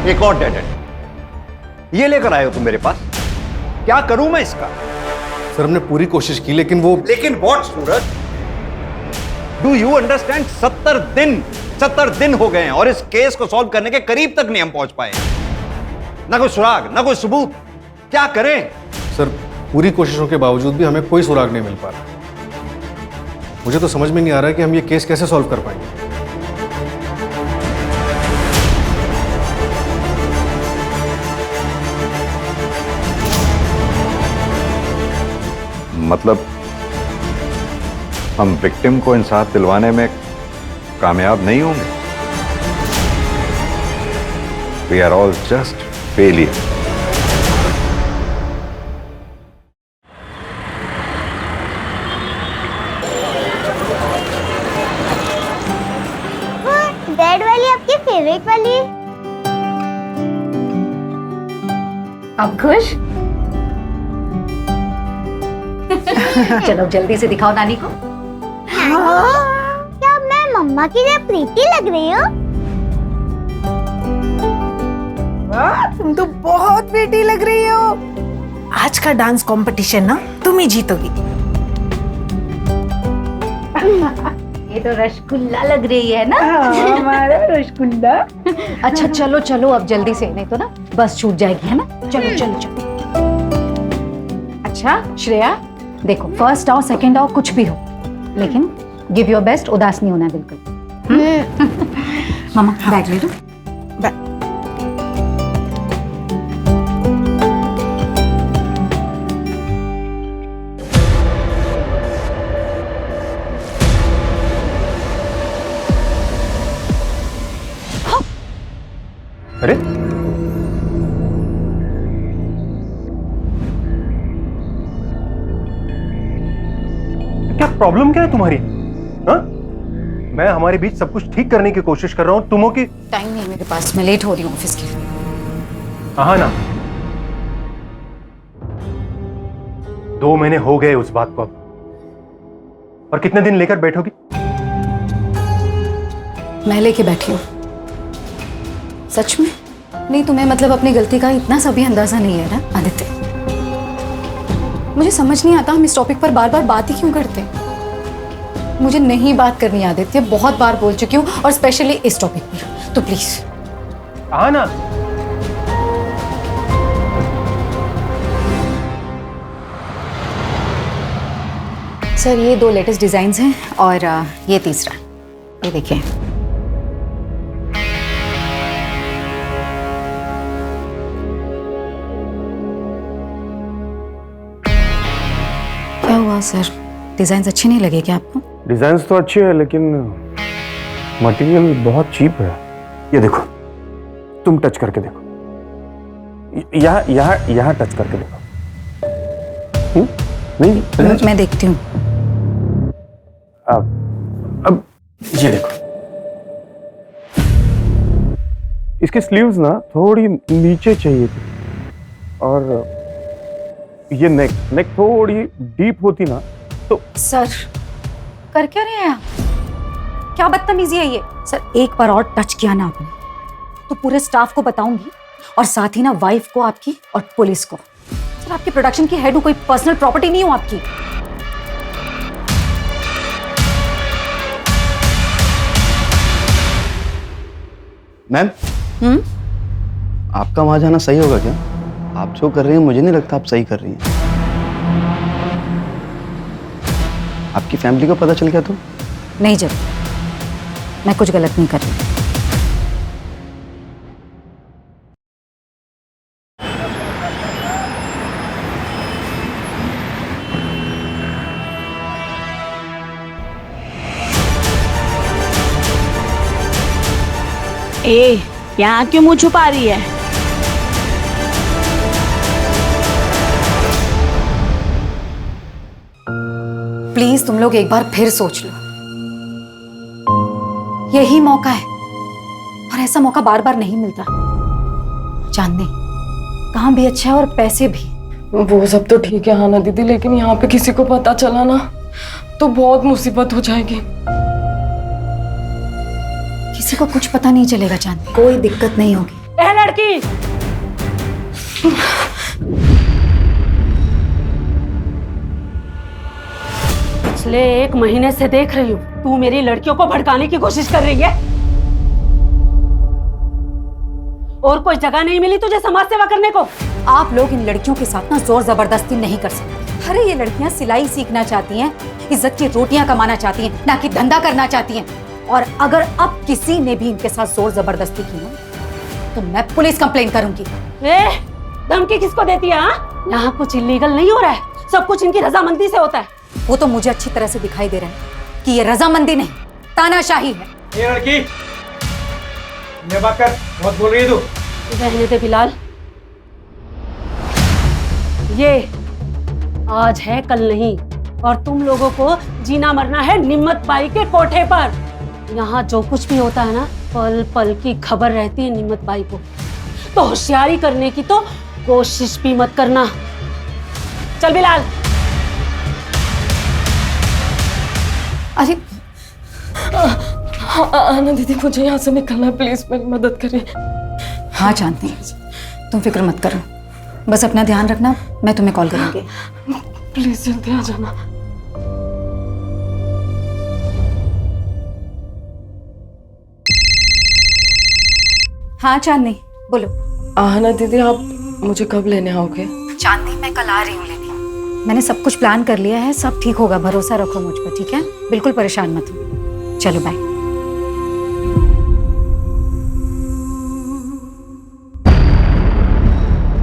एक और dead and ये लेकर आए हो तुम मेरे पास। क्या करूं मैं इसका? सर हमने पूरी कोशिश की लेकिन लेकिन what Suraj? Do you understand? 70 दिन हो गए हैं और इस केस को सॉल्व करने के करीब तक नहीं हम पहुंच पाए। ना कोई सुराग, ना कोई सबूत। क्या करें? सर पूरी कोशिशों के बावजूद भी हमें कोई सुराग नहीं मिल पा रहा। मुझे तो समझ में नहीं आ रहा है कि हम ये केस कैसे सॉल्व कर पाएंगे। मतलब हम विक्टिम को इंसाफ दिलवाने में कामयाब नहीं होंगे। We are all just failure. Red वाली आपकी फेवरेट वाली है। अब खुश? चलो जल्दी से दिखाओ नानी को। क्या मैं मम्मा की तरह प्रीति लग रही हूँ? वाह, तुम तो बहुत बेटी लग रही हो। आज का डांस कंपटीशन ना तुम ही जीतोगी। ये तो रसगुल्ला लग रही है ना? हमारा रसगुल्ला। अच्छा चलो चलो अब जल्दी से, नहीं तो ना बस छूट जाएगी, है ना? चलो चलो चलो। अच्छा श्रेया देखो, फर्स्ट आओ सेकंड आओ कुछ भी हो, लेकिन गिव योर बेस्ट। उदास नहीं होना है बिल्कुल। मामा बैग ले लो। अरे क्या प्रॉब्लम क्या है तुम्हारी? हाँ? मैं हमारे बीच सब कुछ ठीक करने की कोशिश कर रहा हूँ, तुम हो कि टाइम नहीं मेरे पास, मैं लेट हो रही हूँ ऑफिस के लिए। हाँ ना, 2 महीने हो गए उस बात को अब, और कितने दिन लेकर बैठोगी? मैं लेके बैठी हूँ। सच में? नहीं तुम्हें मतलब अपनी गलती का इतना सा भी अंदाजा नहीं है ना आदित्य? मुझे समझ नहीं आता हम इस टॉपिक पर बार बार बात ही क्यों करते हैं। मुझे नहीं बात करनी आदित्य, बहुत बार बोल चुकी हूँ, और स्पेशली इस टॉपिक पर, तो प्लीज। हाँ ना, सर ये 2 लेटेस्ट डिजाइन्स हैं और ये तीसरा, ये देखिए। क्या हुआ सर, डिजाइन्स अच्छे नहीं लगे क्या आपको? डिजाइन्स तो अच्छे हैं लेकिन मटेरियल बहुत चीप है। ये देखो, तुम टच करके देखो, यहाँ टच करके देखो। नहीं मैं देखती हूँ। अब ये देखो, इसकी स्लीव्स ना थोड़ी नीचे चाहिए थी, और ये नेक थोड़ी डीप होती ना तो। सर कर क्या रहे हैं आप? क्या बदतमीजी है ये? सर एक बार और टच किया ना आपने तो पूरे स्टाफ को बताऊंगी, और साथ ही ना वाइफ को आपकी और पुलिस को। सर आपके प्रोडक्शन की हेड हूं, कोई पर्सनल प्रॉपर्टी नहीं हूं आपकी। मैम, आपका वहां जाना सही होगा क्या? आप जो कर रही हैं मुझे नहीं लगता आप सही कर रही हैं। आपकी फैमिली को पता चल गया तो? नहीं जब मैं कुछ गलत नहीं कर रही। ए, यहाँ क्यों मुंह छुपा रही है? प्लीज तुम लोग एक बार फिर सोच लो, यही मौका है, और ऐसा मौका बार बार नहीं मिलता। जानने काम भी अच्छा है और पैसे भी। वो सब तो ठीक है हाना दीदी, लेकिन यहाँ पे किसी को पता चला ना तो बहुत मुसीबत हो जाएगी। किसी को कुछ पता नहीं चलेगा चांदनी, कोई दिक्कत नहीं होगी। ए लड़की, पिछले 1 महीने से देख रही हूँ तू मेरी लड़कियों को भड़काने की कोशिश कर रही है। और कोई जगह नहीं मिली तुझे समाज सेवा करने को? आप लोग इन लड़कियों के साथ ना जोर जबरदस्ती नहीं कर सकते। अरे ये लड़कियां सिलाई सीखना चाहती हैं, इज्जत की रोटियां कमाना चाहती हैं, ना कि धंधा करना चाहती हैं। और अगर अब किसी ने भी इनके साथ जोर जबरदस्ती की ना तो मैं पुलिस कंप्लेन करूंगी। धमकी किसको देती है? यहाँ कुछ इलीगल नहीं हो रहा है, सब कुछ इनकी रजामंदी से होता है। वो तो मुझे अच्छी तरह से दिखाई दे रहा है कि ये रजामंदी नहीं तानाशाही है। ये लड़की ये बात कर, बहुत बोल रही है तू। रहने दे बिलाल, ये आज है कल नहीं, और तुम लोगों को जीना मरना है निम्मत बाई के कोठे पर। यहाँ जो कुछ भी होता है ना, पल पल की खबर रहती है निम्मत बाई को। तो होशियारी करने की तो कोशिश भी मत करना। चल बिलाल। अरे आना दीदी, मुझे यहाँ से निकलना है, प्लीज मेरी मदद करिए। हाँ चांदनी, तुम फिक्र मत करो, बस अपना ध्यान रखना, मैं तुम्हें कॉल करूंगी। प्लीज जल्दी आ जाना। हाँ चांदनी बोलो। आना दीदी, आप मुझे कब लेने आओगे? चांदनी मैं कल आ रही हूँ लेने। मैंने सब कुछ प्लान कर लिया है, सब ठीक होगा, भरोसा रखो मुझ पर, ठीक है? बिल्कुल परेशान मत हो। चलो बाय।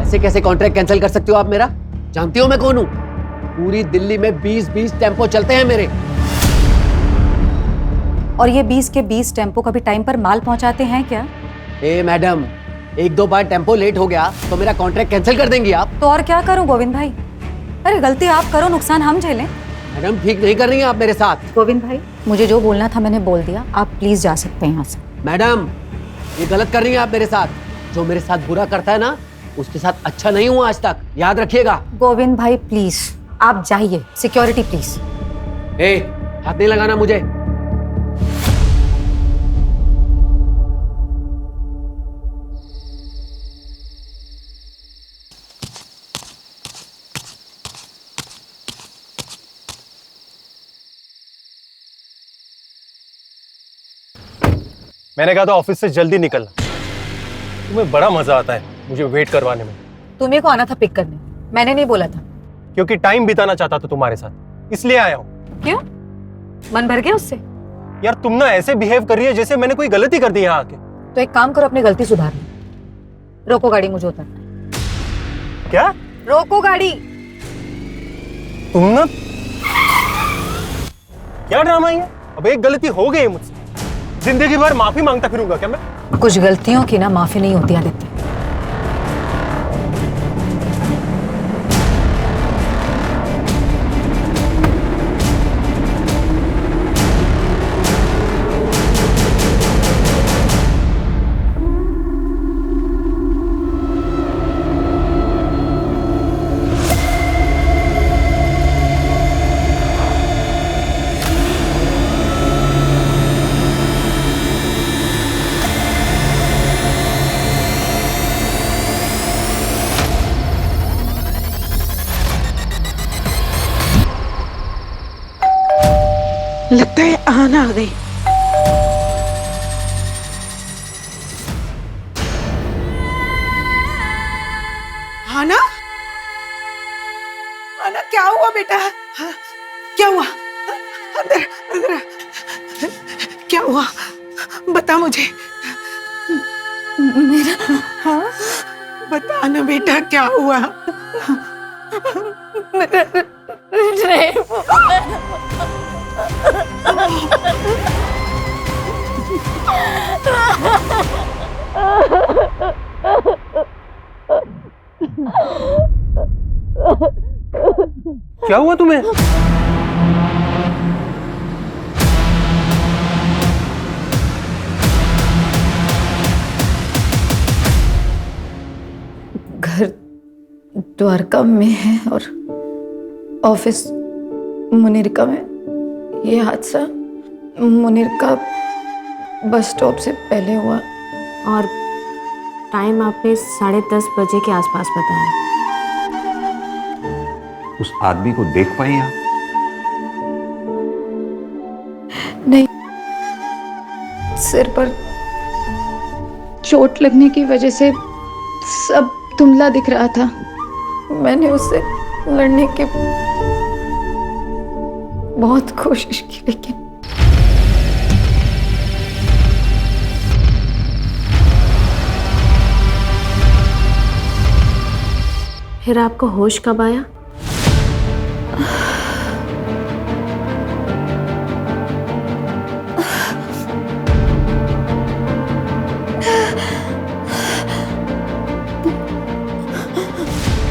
ऐसे कैसे कॉन्ट्रैक्ट कैंसिल कर सकती हो आप मेरा? जानती हो मैं कौन हूँ? पूरी दिल्ली में 20-20 टेम्पो चलते हैं मेरे। और ये 20 के 20 टेम्पो कभी टाइम पर माल पहुंचाते हैं क्या? ए मैडम, 1-2 बार टेम्पो लेट हो गया तो मेरा कॉन्ट्रैक्ट कैंसिल कर देंगी आप? तो और क्या करूं गोविंद भाई? अरे गलती आप करो, नुकसान हम झेलें। मैडम ठीक नहीं कर रही हैं आप मेरे साथ। गोविंद भाई, मुझे जो बोलना था मैंने बोल दिया, आप प्लीज जा सकते हैं यहाँ से। मैडम ये गलत कर रही हैं आप मेरे साथ। जो मेरे साथ बुरा करता है ना, उसके साथ अच्छा नहीं हुआ आज तक, याद रखिएगा। गोविंद भाई प्लीज आप जाइए, सिक्योरिटी प्लीज। ए, हाथ नहीं लगाना मुझे। मैंने कहा था ऑफिस से जल्दी निकलना। तुम्हें बड़ा मजा आता है मुझे वेट करवाने में। तुम्हें को आना था पिक करने, मैंने नहीं बोला था। क्योंकि टाइम बिताना चाहता था तुम्हारे साथ, इसलिए आया हूँ। क्यों? मन भर गया उससे? यार तुम ना ऐसे बिहेव कर रही है जैसे मैंने कोई गलती कर दी यहाँ आके। तो एक काम करो, अपनी गलती सुधार लो। रोको गाड़ी, मुझे उतरना। क्या? रोको गाड़ी। तुम ना क्या ड्रामा है? अब एक गलती हो गई मुझसे, जिंदगी भर माफी मांगता फिरूंगा क्या मैं? कुछ गलतियों की ना माफी नहीं होती आदित्य। लगता है आना आ गई। आना, आना क्या हुआ बेटा? हाँ, क्या हुआ? अंदर अंदर क्या हुआ? बता मुझे। मेरा हाँ बता ना बेटा, क्या हुआ? क्या हुआ तुम्हें? घर द्वारका में है और ऑफिस मुनीरका में। ये हादसा मुनीरका बस स्टॉप से पहले हुआ और टाइम आपने 10:30 बजे के आसपास बताया। उस आदमी को देख पाई आप? नहीं, सिर पर चोट लगने की वजह से सब धुंधला दिख रहा था। मैंने उससे लड़ने की बहुत कोशिश की, लेकिन फिर आपको होश कब आया?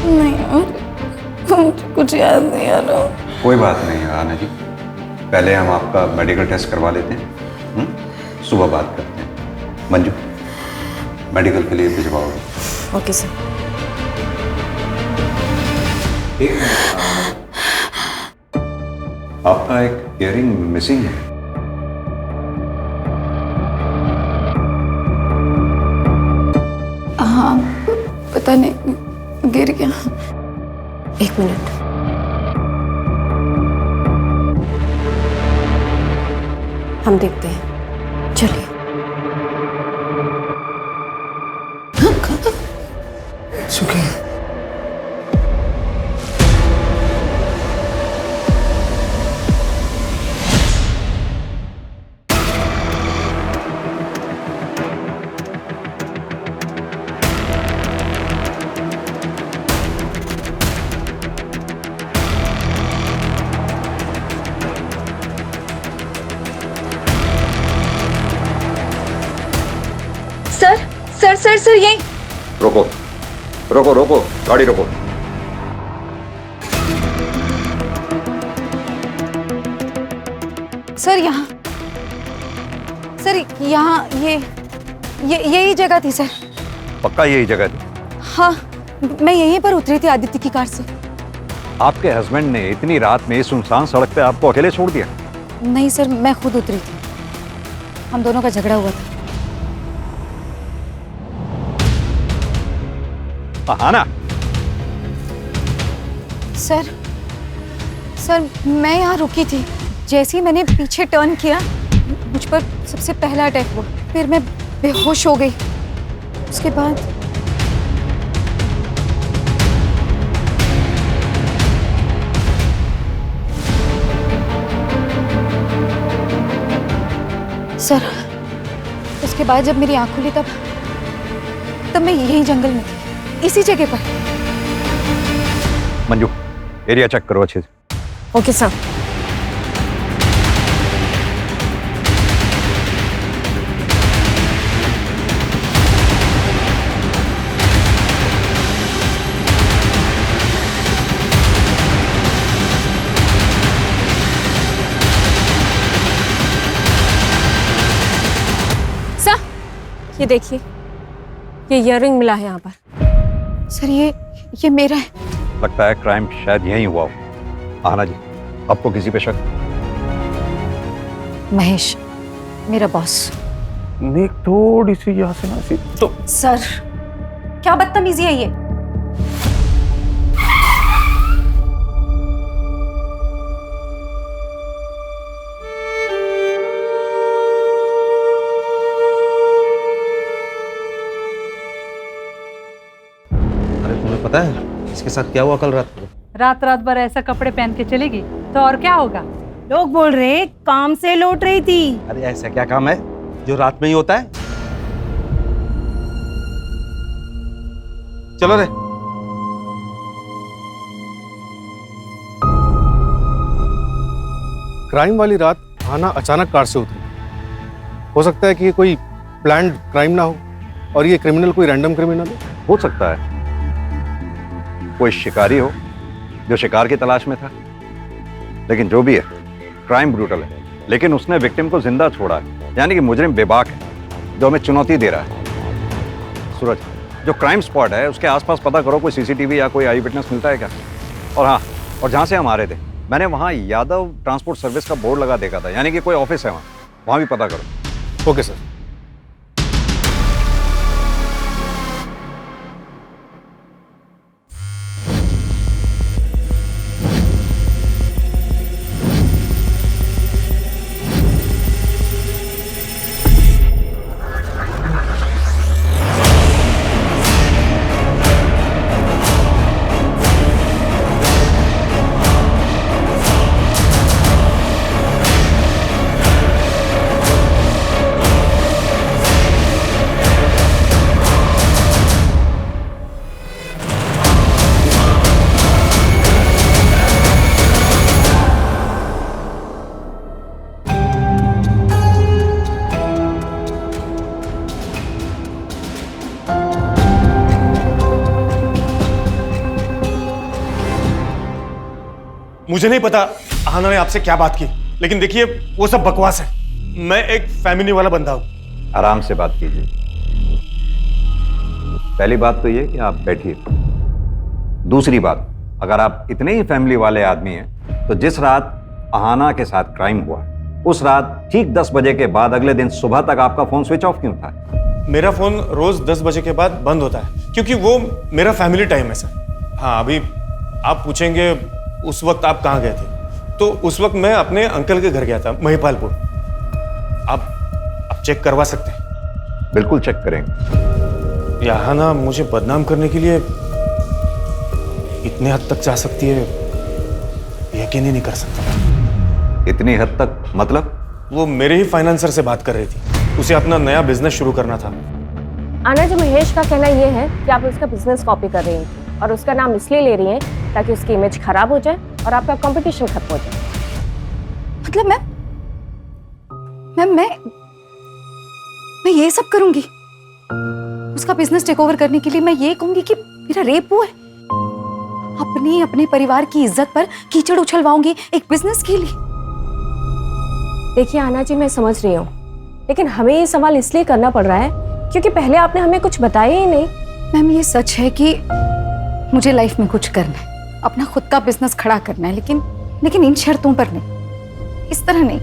नहीं यार, मुझे कुछ याद नहीं आ रहा। कोई बात नहीं आना जी, पहले हम आपका मेडिकल टेस्ट करवा लेते हैं, सुबह बात करते हैं। मंजू, मेडिकल के लिए भिजवाओगे? Okay sir. आपका एक इयरिंग मिसिंग है। हाँ, पता नहीं गिर गया। 1 मिनट। हम देखते हैं, चलिए। सर सर सर सर यही। रोको रोको रोको, गाड़ी रोको। सर यहाँ, सर यहाँ ये यही जगह थी सर। पक्का यही जगह थी? हाँ, मैं यहीं पर उतरी थी आदित्य की कार से। आपके हस्बैंड ने इतनी रात में सुनसान सड़क पे आपको अकेले छोड़ दिया? नहीं सर, मैं खुद उतरी थी, हम दोनों का झगड़ा हुआ था। आना। सर मैं यहाँ रुकी थी, जैसे ही मैंने पीछे टर्न किया मुझ पर सबसे पहला अटैक हुआ, फिर मैं बेहोश हो गई। उसके बाद सर, उसके बाद जब मेरी आंख खुली तब मैं यही जंगल में थी, इसी जगह पर। मंजू, एरिया चेक करो अच्छे से। Okay sir. सर, ये देखिए, ये इयररिंग मिला है यहाँ पर। सर ये मेरा है। लगता है क्राइम शायद यहीं हुआ हो। आना जी, आपको किसी पे शक? महेश, मेरा बॉस। नेक थोड़ी सी यहाँ से नासी तो। सर, क्या बदतमीजी है ये? अरे तुम्हें पता है इसके साथ क्या हुआ कल रात को? रात रात भर ऐसा कपड़े पहन के चलेगी तो और क्या होगा? लोग बोल रहे काम से लौट रही थी। अरे ऐसा क्या काम है जो रात में ही होता है? चलो रे। क्राइम वाली रात आना अचानक कार से उतरी। हो सकता है कि ये कोई प्लान्ड क्राइम ना हो और ये क्रिमिनल कोई रैंडम क्रिमिनल हो सकता है कोई शिकारी हो जो शिकार की तलाश में था। लेकिन जो भी है, क्राइम ब्रूटल है, लेकिन उसने विक्टिम को जिंदा छोड़ा है, यानी कि मुजरिम बेबाक है जो हमें चुनौती दे रहा है। सूरज, जो क्राइम स्पॉट है उसके आसपास पता करो, कोई सीसीटीवी या कोई आई विटनेस मिलता है क्या? और हाँ, और जहाँ से हम आ रहे थे मैंने वहाँ यादव ट्रांसपोर्ट सर्विस का बोर्ड लगा देखा था, यानी कि कोई ऑफिस है वहाँ भी पता करो। Okay sir. मुझे नहीं पता आहाना ने आपसे क्या बात की, लेकिन देखिए वो सब बकवास है। मैं एक फैमिली वाला बंदा हूं। आराम से बात कीजिए। पहली बात तो ये कि आप बैठिए। दूसरी बात, अगर आप इतने ही फैमिली वाले आदमी हैं तो जिस रात आहाना के साथ क्राइम हुआ उस रात ठीक 10 बजे के बाद अगले दिन सुबह तक आपका फोन स्विच ऑफ क्यों था? मेरा फोन रोज 10 बजे के बाद बंद होता है क्योंकि वो मेरा फैमिली टाइम है सर। हाँ, अभी आप पूछेंगे उस वक्त आप कहाँ गए थे, तो उस वक्त मैं अपने अंकल के घर गया था महिपालपुर। आप चेक करवा सकते हैं। बिल्कुल चेक करेंगे। यहाँ ना मुझे बदनाम करने के लिए इतने हद तक जा सकती है, यकीन ही नहीं कर सकता। इतनी हद तक मतलब? वो मेरे ही फाइनेंसर से बात कर रही थी, उसे अपना नया बिजनेस शुरू करना था। आना जी, महेश का कहना ये है कि आप उसका बिजनेस कॉपी कर रही हैं और उसका नाम इसलिए ले रही हैं ताकि उसकी इमेज खराब हो जाए और आपका कंपटीशन खत्म हो जाए। मतलब मैं ये सब करूंगी उसका बिजनेस टेक ओवर करने के लिए? मैं ये कहूंगी कि मेरा रेप हुआ है? अपने परिवार की इज्जत पर कीचड़ उछलवाऊंगी एक बिजनेस के लिए? देखिए आना जी, मैं समझ रही हूँ, लेकिन हमें ये सवाल इसलिए करना पड़ रहा है क्योंकि पहले आपने हमें कुछ बताया ही नहीं। मैम, ये सच है कि मुझे लाइफ में कुछ करना है, अपना खुद का बिजनेस खड़ा करना है, लेकिन इन शर्तों पर नहीं, इस तरह नहीं।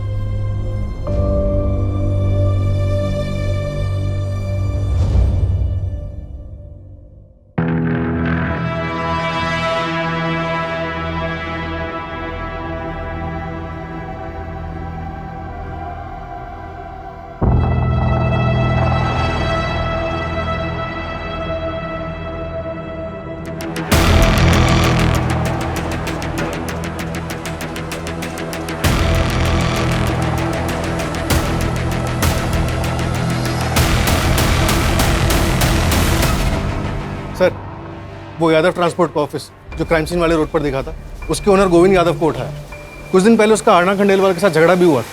सर, वो यादव ट्रांसपोर्ट का ऑफिस जो क्राइम सीन वाले रोड पर दिखा था, उसके ओनर गोविंद यादव को उठाया। कुछ दिन पहले उसका आरना खंडेलवाल के साथ झगड़ा भी हुआ था।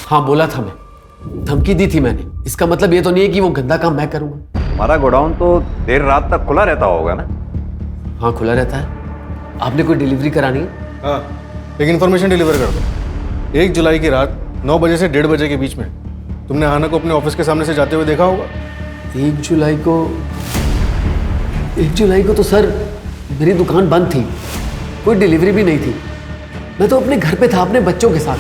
हाँ, बोला था, मैं धमकी दी थी मैंने। इसका मतलब ये तो नहीं है कि वो गंदा काम मैं करूंगा। हमारा गोडाउन तो देर रात तक खुला रहता होगा ना? हाँ, खुला रहता है। आपने कोई डिलीवरी करानी है? हाँ, एक इन्फॉर्मेशन डिलीवर कर दो। 1 जुलाई की रात 9 बजे से 1:30 बजे के बीच में तुमने आहाना को अपने ऑफिस के सामने से जाते हुए देखा होगा। 1 जुलाई को तो सर मेरी दुकान बंद थी, कोई डिलीवरी भी नहीं थी। मैं तो अपने घर पे था अपने बच्चों के साथ।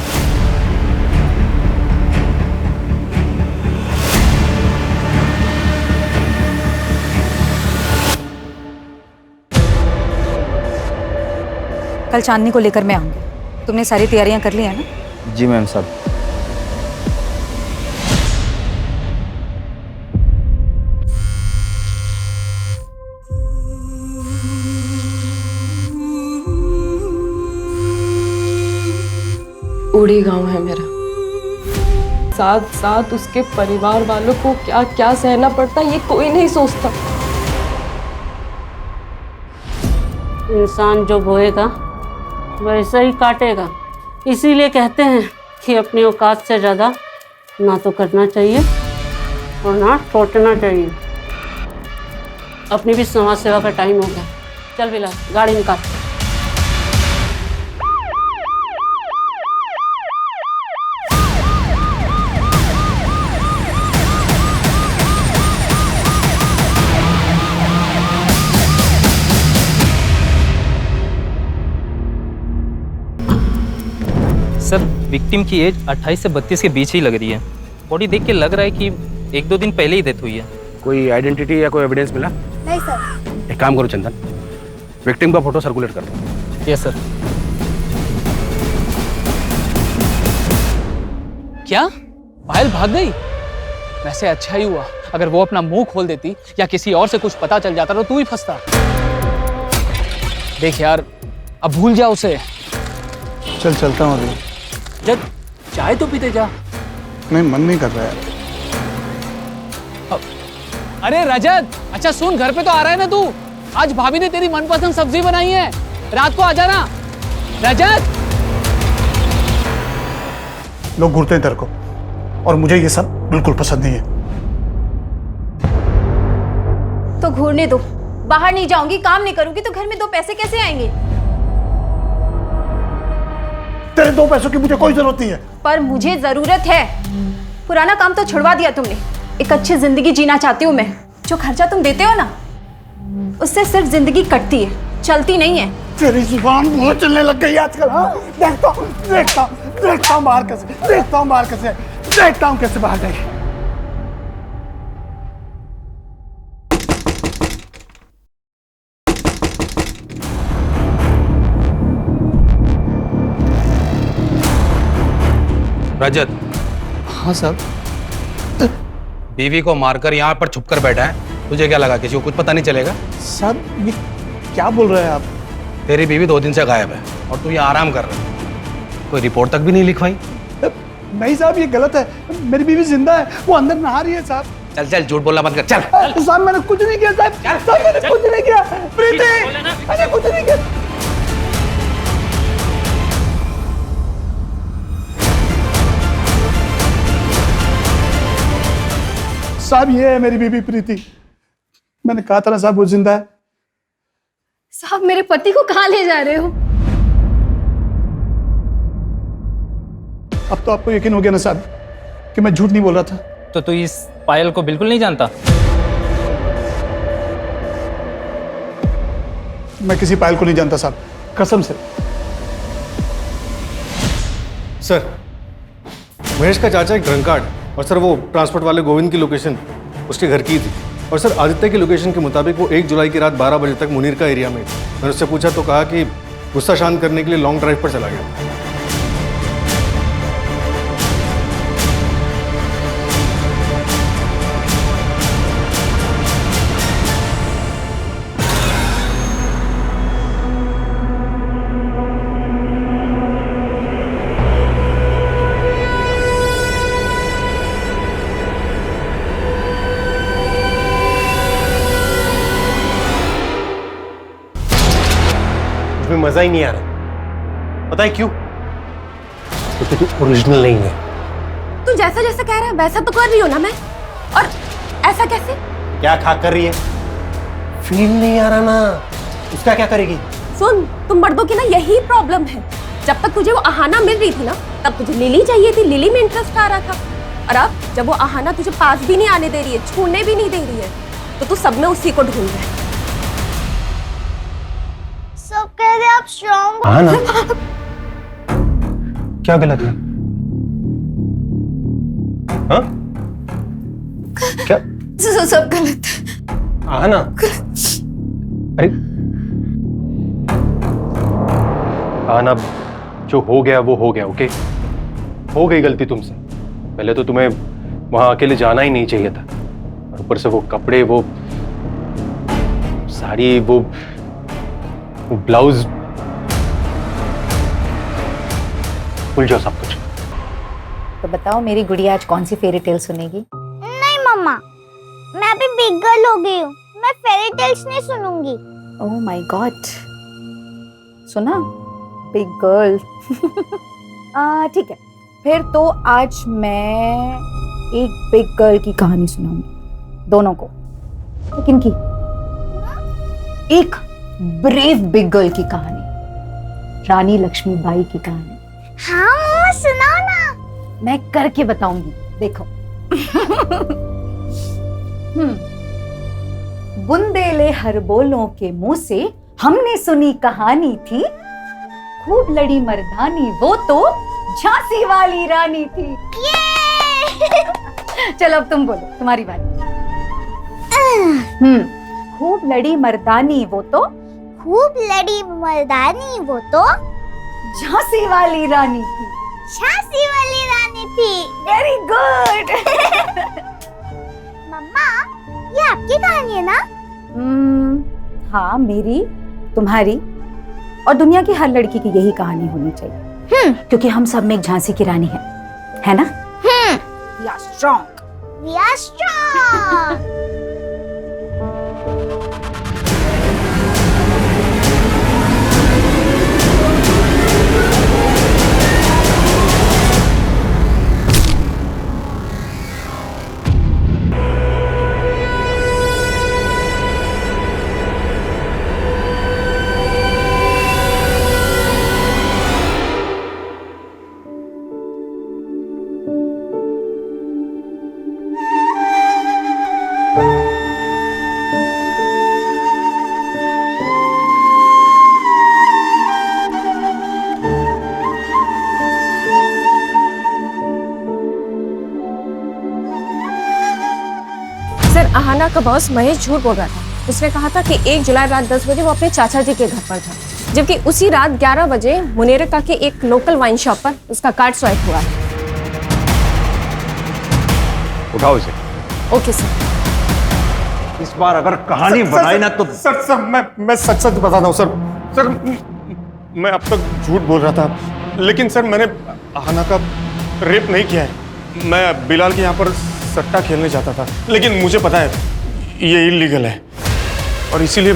कल चांदनी को लेकर मैं आऊंगी। तुमने सारी तैयारियां कर ली है ना? जी मैम साहब। उड़ी गांव है मेरा, साथ साथ उसके परिवार वालों को क्या क्या सहना पड़ता ये कोई नहीं सोचता। इंसान जो बोएगा वैसा ही काटेगा। इसीलिए कहते हैं कि अपनी औकात से ज़्यादा ना तो करना चाहिए और ना सोचना चाहिए। अपनी भी समाज सेवा का टाइम हो गया। चल बिलाल, गाड़ी निकाल। सर, विक्टिम की एज 28 से 32 के बीच ही लग रही है। बॉडी देख के लग रहा है कि 1-2 दिन पहले ही डेथ हुई है। कोई आइडेंटिटी या कोई एविडेंस मिला? नहीं सर। एक काम करो चंदन, विक्टिम का फोटो सर्कुलेट कर दो। Yes sir. क्या पायल भाग गई? वैसे अच्छा ही हुआ, अगर वो अपना मुंह खोल देती या किसी और से कुछ पता चल जाता तो तू ही फंसता। देख यार, अब भूल जा उसे। चल चलता हूँ अभी। जब चाय तो पीते जा। नहीं, मन नहीं कर रहा यार। अरे रजत, अच्छा सुन, घर पे तो आ रहा है ना तू? आज भाभी ने तेरी मनपसंद सब्जी बनाई है, रात को आ जाना। रजत, लोग घूरते हैं तेरे को और मुझे ये सब बिल्कुल पसंद नहीं है। तो घूरने दो, बाहर नहीं जाऊंगी, काम नहीं करूंगी तो घर में 2 पैसे कैसे आएंगे? तेरे 2 पैसों की मुझे कोई जरूरत नहीं है। पर मुझे जरूरत है। पुराना काम तो छुड़वा दिया तुमने। एक अच्छी जिंदगी जीना चाहती हूँ मैं। जो खर्चा तुम देते हो ना, उससे सिर्फ जिंदगी कटती है, चलती नहीं है। तेरी जुबान बहुत चलने लग गई आजकल। हाँ, देखता हूँ बाहर कैसे, देखता हूँ कैसे बाहर गई। रजत। हाँ साहब। बीवी को मारकर यहाँ पर छुपकर बैठा है, तुझे क्या लगा किसी को कुछ पता नहीं चलेगा? साहब ये क्या बोल रहे हैं आप? तेरी बीवी 2 दिन से गायब है और तू यहाँ आराम कर रहा है। कोई रिपोर्ट तक भी नहीं लिखवाई? नहीं साहब, ये गलत है। मेरी बीवी जिंदा है, वो अंदर नहा रही है साहब। चल चल, झूठ बोलना बंद कर, चल। साहब मैंने कुछ नहीं किया साहब, मैंने कुछ नहीं किया। प्रीति, मैंने कुछ नहीं किया। साहब ये है मेरी बीबी प्रीति। मैंने कहा था ना साहब वो जिंदा है। साहब मेरे पति को कहाँ ले जा रहे हो? अब तो आपको यकीन हो गया ना साहब कि मैं झूठ नहीं बोल रहा था। तो तू इस पायल को बिल्कुल नहीं जानता? मैं किसी पायल को नहीं जानता साहब, कसम से। सर, महेश का चाचा एक ड्रंकार्ड है और सर वो ट्रांसपोर्ट वाले गोविंद की लोकेशन उसके घर की थी। और सर आदित्य की लोकेशन के मुताबिक वो 1 जुलाई की रात 12 बजे तक मुनीर का एरिया में थी। मैंने उससे पूछा तो कहा कि गुस्सा शांत करने के लिए लॉन्ग ड्राइव पर चला गया। मजा ही नहीं आ रहा। पता है क्यों? क्योंकि तू ओरिजिनल नहीं है। तू जैसा जैसा कह रहा है वैसा तो कर रही हो ना मैं। और ऐसा कैसे? क्या खा कर रही है? फील नहीं आ रहा ना, उसका क्या करेगी? सुन, तुम मर्दों की ना यही प्रॉब्लम है। जब तक तुझे वो आहाना मिल रही थी ना, तब तुझे लिली चाहिए थी, लिली में इंटरेस्ट आ रहा था। और अब जब वो आहाना तुझे पास भी नहीं आने दे रही है, छूने भी नहीं दे रही है, तो तू सब में उसी को ढूंढ रहा है। सब कह रहे आप स्ट्रॉन्ग हो। हाँ ना। क्या गलत है? हाँ? क्या? सब गलत है। हाँ ना। अरे आना, जो हो गया वो हो गया। ओके, हो गई गलती तुमसे। पहले तो तुम्हें वहां अकेले जाना ही नहीं चाहिए था। और ऊपर से वो कपड़े, वो साड़ी, वो ब्लाउज, भूल जाओ सब कुछ। तो बताओ मेरी गुड़िया आज कौन सी फेरी टेल सुनेगी? नहीं मम्मा, मैं अभी बिग गर्ल हो गई हूँ, मैं फेरी टेल्स नहीं सुनूंगी। ओह माय गॉड, सुना? Big girl. ठीक है, फिर तो आज मैं एक बिग गर्ल की कहानी सुनाऊंगी दोनों को। लेकिन की एक ब्रेव बिग गर्ल की कहानी, रानी लक्ष्मीबाई की कहानी। हाँ मम्मा सुनाओ ना। मैं करके बताऊंगी, देखो। बुंदेले हर बोलों के मुंह से हमने सुनी कहानी थी, खूब लड़ी मर्दानी वो तो झांसी वाली रानी थी। चलो अब तुम बोलो, तुम्हारी बारी। खूब लड़ी मर्दानी वो तो, खूब लड़ी मर्दानी वो तो झांसी वाली रानी थी। झांसी वाली रानी थी। Very good. मम्मा, ये आपकी कहानी है ना? हाँ, मेरी, तुम्हारी और दुनिया की हर लड़की की यही कहानी होनी चाहिए। क्योंकि हम सब में एक झांसी की रानी है ना? We are strong. We are strong. Aahana का बॉस महेश झूठ बोल रहा था। उसने कहा था कि 1 जुलाई रात 10 बजे वो अपने चाचा जी के घर पर था, जबकि उसी रात 11 बजे मुनेरका के एक लोकल वाइन शॉप पर उसका कार्ड स्वाइप हुआ है। उठाओ इसे। Okay sir. इस बार अगर कहानी बनाई ना तो सर मैं सच सच बता रहा हूँ सर मैं अब तक झूठ बोल रहा था, लेकिन सर मैंने आहाना का रेप नहीं किया है। मैं बिलाल के यहाँ पर सट्टा खेलने जाता था, लेकिन मुझे पता है ये इलीगल है और इसीलिए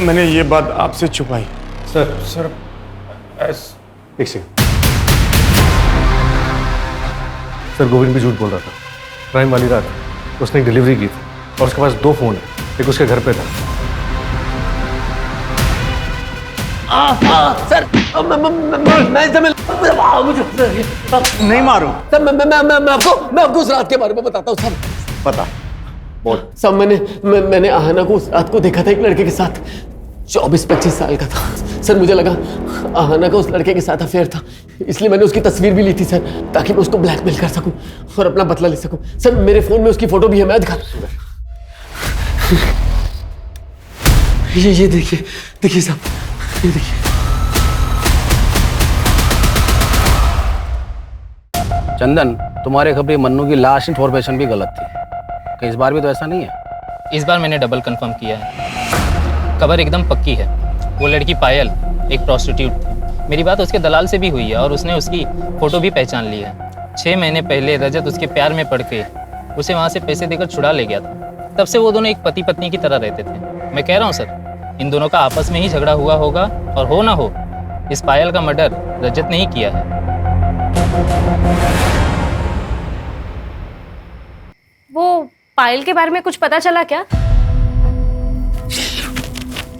मैंने ये बात आपसे छुपाई। सर एक सेकंड। सर गोविंद भी झूठ बोल रहा था। क्राइम वाली रात उसने एक डिलीवरी की थी और उसके पास 2 फोन है, एक उसके घर पे था। सर नहीं मारो सर। मैं आपको उस रात के बारे में बताता हूँ सर। पता बोल। सब मैंने आहाना को उस रात को देखा था एक लड़के के साथ, 24-25 साल का था सर। मुझे लगा आहाना का उस लड़के के साथ अफेयर था, इसलिए मैंने उसकी तस्वीर भी ली थी सर, ताकि मैं उसको ब्लैकमेल कर सकूं और अपना बदला ले सकूं। सर मेरे फोन में उसकी फोटो भी है, मैं दिखा। ये देखिए साहब, ये देखिए। चंदन, तुम्हारे खबरी मन्नू की लास्ट इन्फॉर्मेशन भी गलत थी। कि इस बार भी तो ऐसा नहीं है? इस बार मैंने डबल कंफर्म किया है, खबर एकदम पक्की है। वो लड़की पायल एक प्रोस्टिट्यूट थी। मेरी बात उसके दलाल से भी हुई है और उसने उसकी फ़ोटो भी पहचान ली है। 6 महीने पहले रजत उसके प्यार में पड़ के उसे वहाँ से पैसे देकर छुड़ा ले गया था। तब से वो दोनों एक पति पत्नी की तरह रहते थे। मैं कह रहा हूँ सर, इन दोनों का आपस में ही झगड़ा हुआ होगा, और हो ना हो इस पायल का मर्डर रजत ने ही किया है। वो पायल के बारे में कुछ पता चला क्या?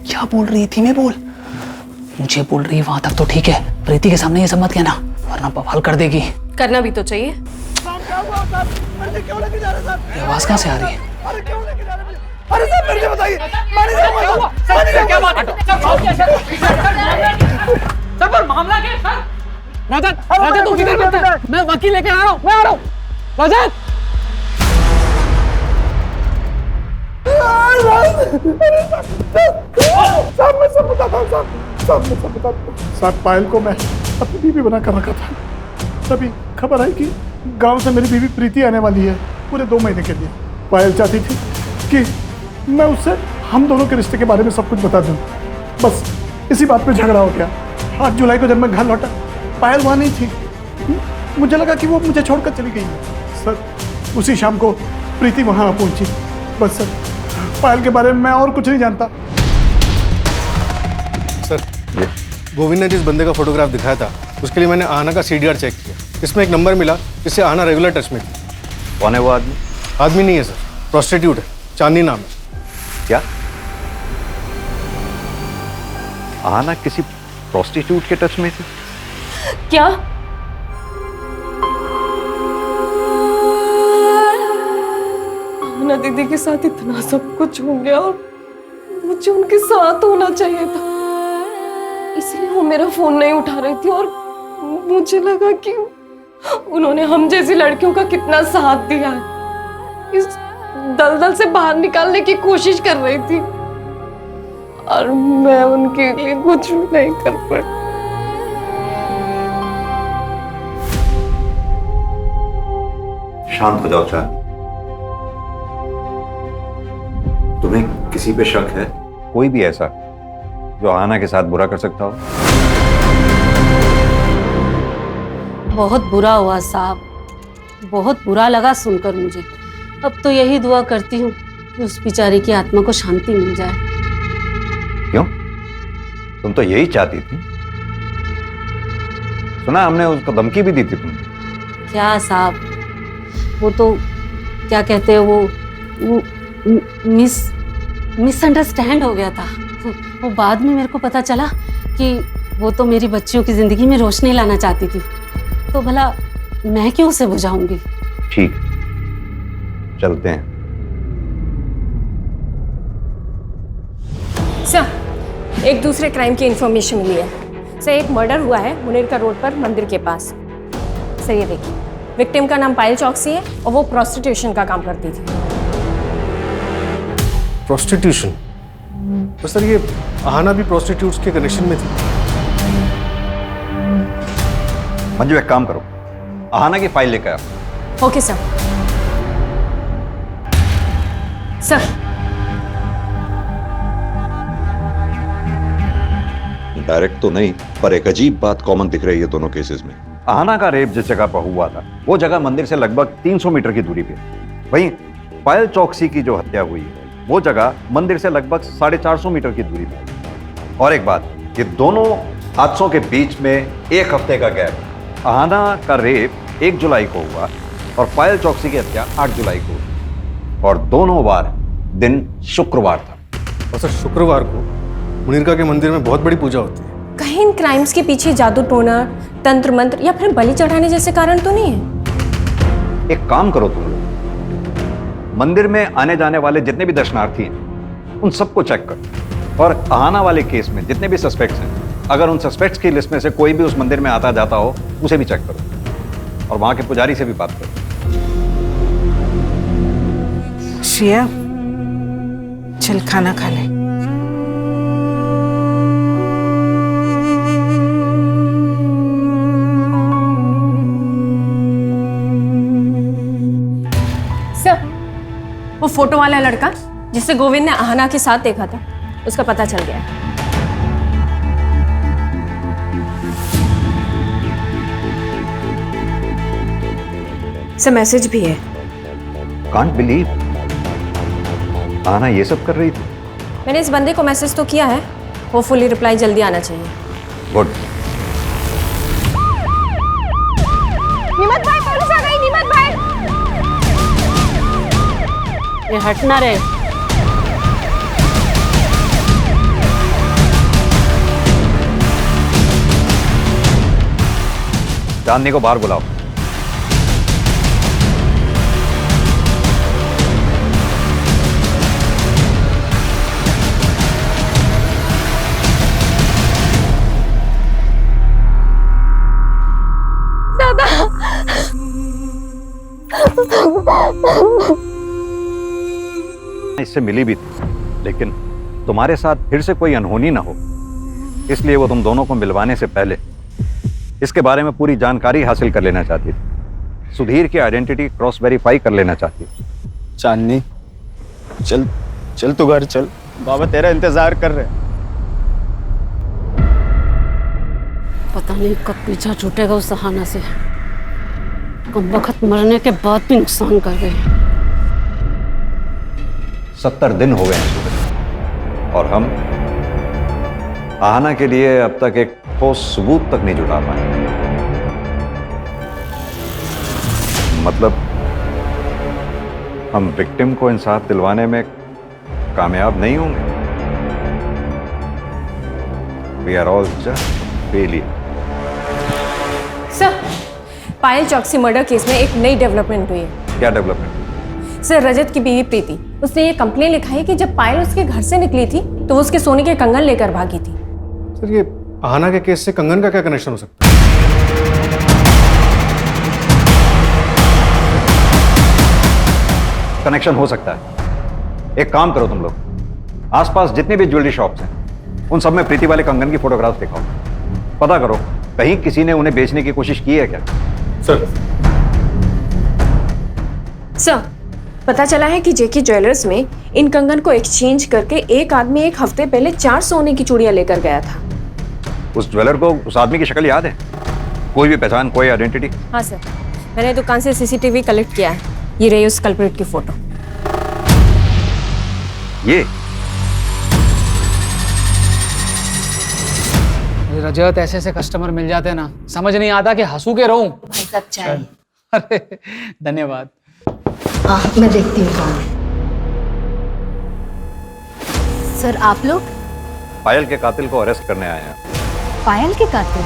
क्या बोल रही थी? मैं बोल, मुझे बोल रही वहां तक तो ठीक है, प्रीति के सामने ये सब मत कहना वरना बवाल कर देगी। करना भी तो चाहिए। आवाज कहाँ से आ रही है? अरे सर मेरे को बताइए, क्या बात है? सर पर मामला क्या है सर? रजत तू किधर रहता है? मैं वकील लेके आ रहा हूँ, रजत। साहब पायल को मैं अपनी बीवी बना कर रखा था, तभी खबर आई कि गांव से मेरी बीवी प्रीति आने वाली है पूरे 2 महीने के लिए। पायल चाहती थी कि मैं उससे हम दोनों के रिश्ते के बारे में सब कुछ बता दूं। बस इसी बात पे झगड़ा हो गया। 8 जुलाई को जब मैं घर लौटा, पायल वहाँ नहीं थी। मुझे लगा कि वो मुझे छोड़कर चली गई है। सर उसी शाम को प्रीति वहाँ पहुंची। बस सर पायल के बारे में मैं और कुछ नहीं जानता। सर गोविंद ने जिस बंदे का फोटोग्राफ दिखाया था उसके लिए मैंने आहाना का CDR चेक किया। इसमें एक नंबर मिला जिससे आहाना रेगुलर टच में थी। कौन है वो आदमी? आदमी नहीं है सर, प्रोस्टिट्यूट है, चांदनी नाम है। क्या आहाना किसी प्रोस्टिट्यूट के टच में थी? क्या? आहाना दीदी के साथ इतना सब कुछ हो गया और मुझे उनके साथ होना चाहिए था, इसलिए वो मेरा फोन नहीं उठा रही थी। और मुझे लगा कि उन्होंने हम जैसी लड़कियों का कितना साथ दिया है, इस दलदल से बाहर निकालने की कोशिश कर रही थी और मैं उनके लिए कुछ भी नहीं कर पाई। शांत हो जाओ चांद। तुम्हें किसी पे शक है? कोई भी ऐसा जो आहाना के साथ बुरा कर सकता हो? बहुत बुरा हुआ साहब, बहुत बुरा लगा सुनकर मुझे। अब तो यही दुआ करती हूँ कि उस बेचारी की आत्मा को शांति मिल जाए। क्यों? तुम तो यही चाहती थी। सुना हमने उसको धमकी भी दी थी तुमने। क्या साहब, वो तो क्या कहते हैं वो मिसअंडरस्टैंड हो गया था। वो बाद में मेरे को पता चला कि वो तो मेरी बच्चियों की जिंदगी में रोशनी लाना चाहती थी, तो भला मैं क्यों उसे बुझाऊंगी। ठीक, चलते हैं। सर एक दूसरे क्राइम की इंफॉर्मेशन मिली है। सर एक मर्डर हुआ है मुनेरका रोड पर मंदिर के पास। सर ये देखिए, विक्टिम का नाम पायल चौकसी है और वो प्रोस्टिट्यूशन का काम करती थी। प्रोस्टिट्यूशन? तो सर ये आहाना भी प्रोस्टिट्यूट्स के कनेक्शन में थी। मंजू एक काम करो, आहाना की फाइल लेकर आओ। Okay sir. सर डायरेक्ट तो नहीं, पर एक अजीब बात कॉमन दिख रही है दोनों केसेस में। आहाना का रेप जिस जगह पर हुआ था वो जगह मंदिर से लगभग 300 मीटर की दूरी पे। वहीं पायल चौकसी की जो हत्या हुई है वो जगह मंदिर से लगभग 450 मीटर की दूरी पे। और एक बात, ये दोनों हादसों के बीच में एक हफ्ते का गैप। आहाना का रेप 1 जुलाई को हुआ और पायल चौकसी की हत्या 8 जुलाई को हुई, और दोनों बार दिन शुक्रवार था। और सर शुक्रवार को मुनीरका के मंदिर में बहुत बड़ी पूजा होती है। कहीं इन क्राइम्स के पीछे जादू टोना, तंत्र मंत्र या फिर बलि चढ़ाने जैसे कारण तो नहीं है? एक काम करो तुम लोग, मंदिर में आने जाने वाले जितने भी दर्शनार्थी हैं उन सबको चेक करो, और आहाना वाले केस में जितने भी सस्पेक्ट्स हैं, अगर उन सस्पेक्ट्स की लिस्ट में से कोई भी उस मंदिर में आता जाता हो उसे भी चेक करो, और वहां के पुजारी से भी बात करो। श्रेया, चल खाना खा ले। सर, वो फोटो वाला लड़का जिसे गोविंद ने आहाना के साथ देखा था, उसका पता चल गया है। सर मैसेज भी है। कांट बिलीव आहाना ये सब कर रही थी। मैंने इस बंदे को मैसेज तो किया है, होपफुली रिप्लाई जल्दी आना चाहिए। गुड। निमत भाई, पुलिस आ गई। निमत भाई, ये हटना रे। चांदनी को बाहर बुलाओ। इससे मिली भी थी, लेकिन तुम्हारे साथ फिर से कोई अनहोनी ना हो, इसलिए वो तुम दोनों को मिलवाने से पहले इसके बारे में पूरी जानकारी हासिल कर लेना चाहती थी। सुधीर की आइडेंटिटी क्रॉस वेरीफाई कर लेना चाहती थी। चांदनी, चल चल तू घर चल, बाबा तेरा इंतजार कर रहे हैं। पता नहीं कब पीछा छूटेगा उस आहाना से। कम वक्त मरने के बाद भी नुकसान कर गए। 70 दिन हो गए हैं सुधीर, और हम आहाना के लिए अब तक एक ठोस सबूत तक नहीं जुटा पाए। मतलब हम विक्टिम को इंसाफ दिलवाने में कामयाब नहीं होंगे। We are all just failure. Sir, Payal Chowksey murder case में एक नई डेवलपमेंट हुई है। क्या डेवलपमेंट? सर, रजत की बीवी प्रीति, उसने ये कंप्लेन लिखा है कि जब पायल उसके घर से निकली थी तो वो उसके सोने के कंगन लेकर भागी थी। सर ये आहाना के केस से कंगन का क्या कनेक्शन हो सकता है? कनेक्शन हो सकता है। एक काम करो तुम लोग, आसपास जितनी भी ज्वेलरी शॉप्स हैं उन सब में प्रीति वाले कंगन की फोटोग्राफ दिखाओ। पता करो कहीं किसी ने उन्हें बेचने की कोशिश की है क्या। सर पता चला है कि जेके ज्वेलर्स में इन कंगन को एक्सचेंज करके एक आदमी एक हफ्ते पहले 4 सोने की चूड़ियां लेकर गया था। उस ज्वेलर को उस आदमी की शक्ल याद है? कोई भी पहचान, कोई आइडेंटिटी? हाँ सर, मैंने दुकान से सीसीटीवी कलेक्ट किया है। ये रही उस कल्प्रिट की फोटो। ये रजत, ऐसे कस्टमर मिल जाते हैं ना, समझ नहीं आता कि हंसू के रहूं। अरे धन्यवाद। मैं देखती हूँ कौन है। सर, आप लोग? पायल के कातिल को अरेस्ट करने आए हैं। पायल के कातिल?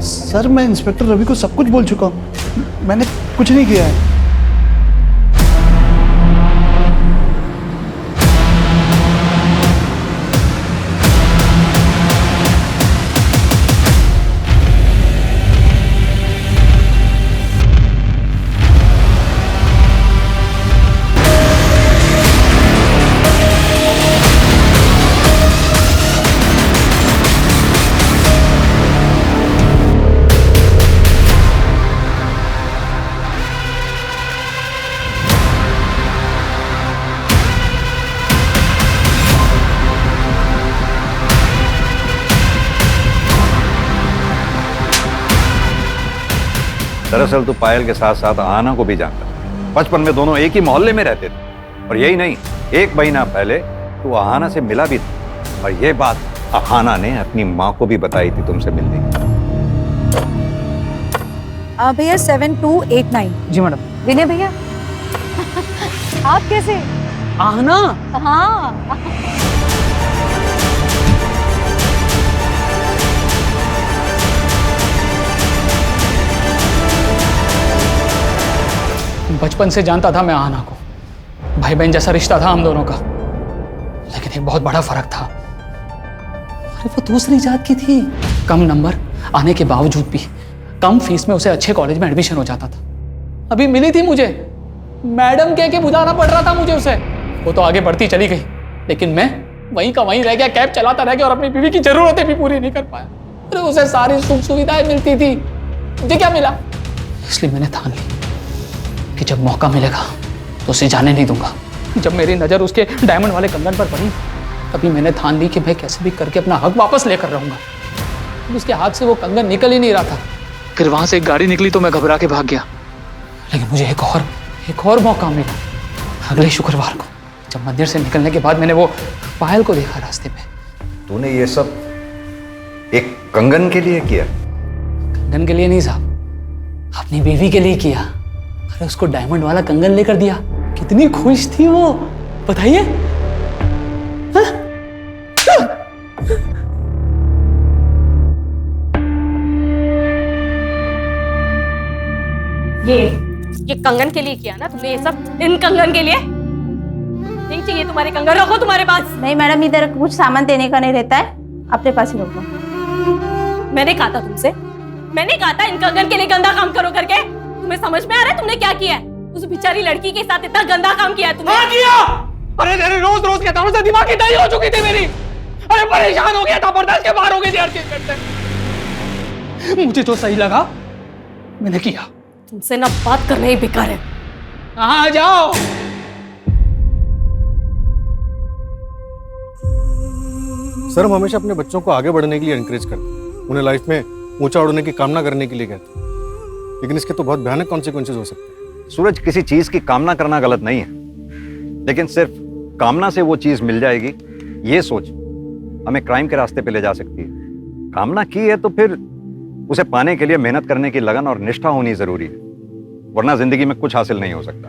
सर, मैं इंस्पेक्टर रवि को सब कुछ बोल चुका हूँ, मैंने कुछ नहीं किया है। दरअसल तू पायल के साथ साथ आहाना को भी जानता है। बचपन में दोनों एक ही मोहल्ले में रहते थे। और यही नहीं, 1 महीना पहले तू आहाना से मिला भी था, और ये बात आहाना ने अपनी माँ को भी बताई थी तुमसे मिलने की। भैया 7289। जी मैडम। विनय भैया आप कैसे? आहना? हाँ। बचपन से जानता था मैं आहना को, भाई बहन जैसा रिश्ता था हम दोनों का। लेकिन एक बहुत बड़ा फर्क था, अरे वो दूसरी जात की थी। कम नंबर आने के बावजूद भी कम फीस में उसे अच्छे कॉलेज में एडमिशन हो जाता था। अभी मिली थी मुझे, मैडम कह के बुलाना पड़ रहा था मुझे उसे। वो तो आगे बढ़ती चली गई, लेकिन मैं वहीं का वहीं रह गया, कैब चलाता रह गया और अपनी बीवी की जरूरतें भी पूरी नहीं कर पाया। अरे उसे सारी सुख सुविधाएं मिलती थी, मुझे क्या मिला? इसलिए मैंने ठान ली कि जब मौका मिलेगा तो उसे जाने नहीं दूंगा। जब मेरी नज़र उसके डायमंड वाले कंगन पर पड़ी, तभी मैंने ठान ली कि मैं कैसे भी करके अपना हक वापस लेकर रहूंगा। उसके हाथ से वो कंगन निकल ही नहीं रहा था। फिर वहां से एक गाड़ी निकली तो मैं घबरा के भाग गया, लेकिन मुझे एक और मौका मिला अगले शुक्रवार को, जब मंदिर से निकलने के बाद मैंने वो पायल को देखा रास्ते पे। तूने ये सब एक कंगन के लिए किया? कंगन के लिए नहीं साहब, अपनी बीवी के लिए किया। अरे उसको डायमंड वाला कंगन लेकर दिया, कितनी खुश थी वो, बताइए। ये कंगन के लिए किया ना तुमने ये सब? इन कंगन के लिए नहीं चाहिए तुम्हारे कंगन, रखो तुम्हारे पास। नहीं मैडम, इधर कुछ सामान देने का नहीं रहता है, अपने पास ही रखो। मैंने कहा था तुमसे, मैंने कहा था इन कंगन के लिए गंदा काम करो करके। तुम्हें समझ में आ रहा है तुमने क्या किया है? उस बेचारी लड़की के साथ इतना गंदा काम किया है तुमने। हाँ किया। अरे तेरे रोज रोज के तारों से दिमाग की दही हो चुकी थी मेरी। अरे परेशान हो गया था, बर्दाश्त के बाहर हो गई थी हर चीज करते। मुझे जो सही लगा मैंने किया। तुमसे ना बात करना ही बेकार है। आ जाओ। सर, हम हमेशा अपने बच्चों को आगे बढ़ने के लिए एनकरेज करते हैं, उन्हें लाइफ में ऊंचा उड़ने की कामना करने के लिए कहते हैं, लेकिन इसके तो बहुत भयानक कॉन्सिक्वेंसेज हो सकते हैं। सूरज, किसी चीज की कामना करना गलत नहीं है, लेकिन सिर्फ कामना से वो चीज मिल जाएगी ये सोच हमें क्राइम के रास्ते पे ले जा सकती है। कामना की है तो फिर उसे पाने के लिए मेहनत करने की लगन और निष्ठा होनी जरूरी है, वरना जिंदगी में कुछ हासिल नहीं हो सकता।